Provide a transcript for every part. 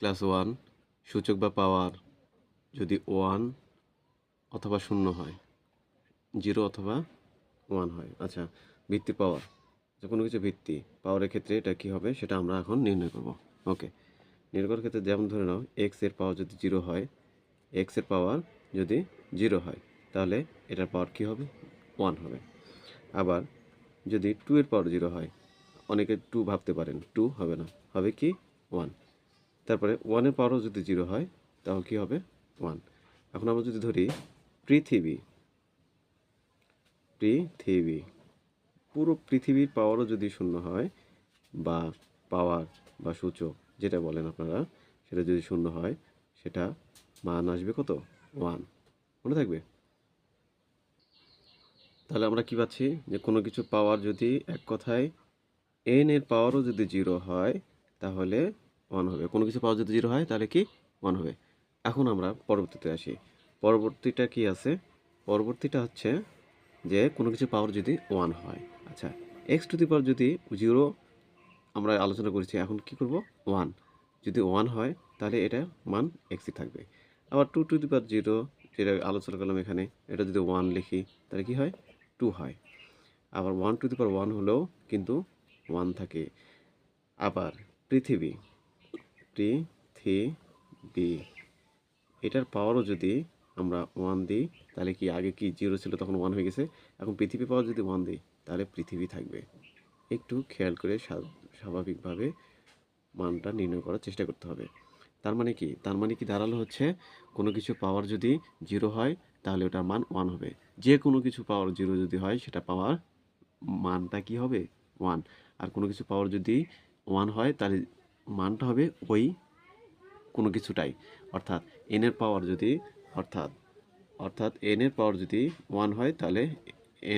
Class 1 সূচক বা পাওয়ার যদি 1 অথবা 0 হয়, 0 অথবা 1 হয়। আচ্ছা, ভিত্তি পাওয়ার, যে কোনো কিছু ভিত্তি পাওয়ারের ক্ষেত্রে এটা কী হবে সেটা আমরা এখন নির্ণয় করব। ওকে, নির্ণয় করার ক্ষেত্রে যেমন ধরে নাও এক্স এর পাওয়ার যদি 0 হয়, এক্স এর পাওয়ার যদি 0 হয় তাহলে এটার পাওয়ার কী হবে? 1 হবে। আবার যদি 2 এর পাওয়ার 0 হয়, অনেকে 2 ভাবতে পারেন, 2 হবে না, হবে কি 1। তারপরে 1 এর পাওয়ারও যদি 0 হয় তাহলে কী হবে? 1। এখন আমরা যদি ধরি পৃথিবী, পুরো পৃথিবীর পাওয়ারও যদি 0 হয়, বা পাওয়ার বা সূচক যেটা বলেন আপনারা, সেটা যদি 0 হয়, সেটা মান আসবে কত? 1। মনে থাকবে? তাহলে আমরা কি পাচ্ছি, যে কোনো কিছু পাওয়ার যদি এক কথায় n এর পাওয়ারও যদি 0 হয় তাহলে 1 হবে। কোনো কিছু পাওয়ার যদি 0 হয় তাহলে কি 1 হবে। এখন আমরা পরবর্তীতে আসি। পরবর্তীটা কি আছে? পরবর্তীটা হচ্ছে যে কোনো কিছু পাওয়ার যদি 1 হয়। আচ্ছা, x টু দি পাওয়ার যদি 0 আমরা আলোচনা করেছি, এখন কি করব? 1 যদি 1 হয় তাহলে এটা মান xই থাকবে। আবার 2 টু দি পাওয়ার 0 যেটা আলোচনা করলাম এখানে, এটা যদি 1 লিখি তাহলে কি হয়? 2 হয়। আবার 1 টু দি পাওয়ার 1 হলেও কিন্তু 1 থাকে। আবার পৃথিবী, পৃথিবী এটার পাওয়ারও যদি আমরা 1 দিই তাহলে কি, আগে কি 0 ছিল তখন 1 হয়ে গেছে, এখন পৃথিবী পাওয়ার যদি 1 দিই তাহলে পৃথিবী থাকবে। একটু খেয়াল করে স্বাভাবিকভাবে মানটা নির্ণয় করার চেষ্টা করতে হবে। তার মানে কি? তার মানে কি দাঁড়ালো হচ্ছে, কোনো কিছু পাওয়ার যদি 0 হয় তাহলে ওটার মান 1 হবে। যে কোনো কিছু পাওয়ার 0 যদি হয় সেটা পাওয়ার মানটা কি হবে? 1। আর কোনো কিছু পাওয়ার যদি 1 হয় তাহলে মানটা হবে ওই কোনো কিছুটাই। অর্থাৎ n এর পাওয়ার যদি অর্থাৎ অর্থাৎ n এর পাওয়ার যদি 1 হয় তাহলে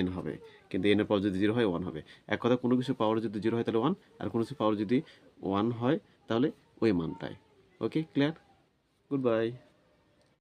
n হবে। কিন্তু n এর পাওয়ার যদি 0 হয় 1 হবে। এক কথায় কোনো কিছু পাওয়ার যদি 0 হয় তাহলে 1, আর কোনো কিছু পাওয়ার যদি 1 হয় তাহলে ওই মানটাই। ওকে, ক্লিয়ার? Good bye.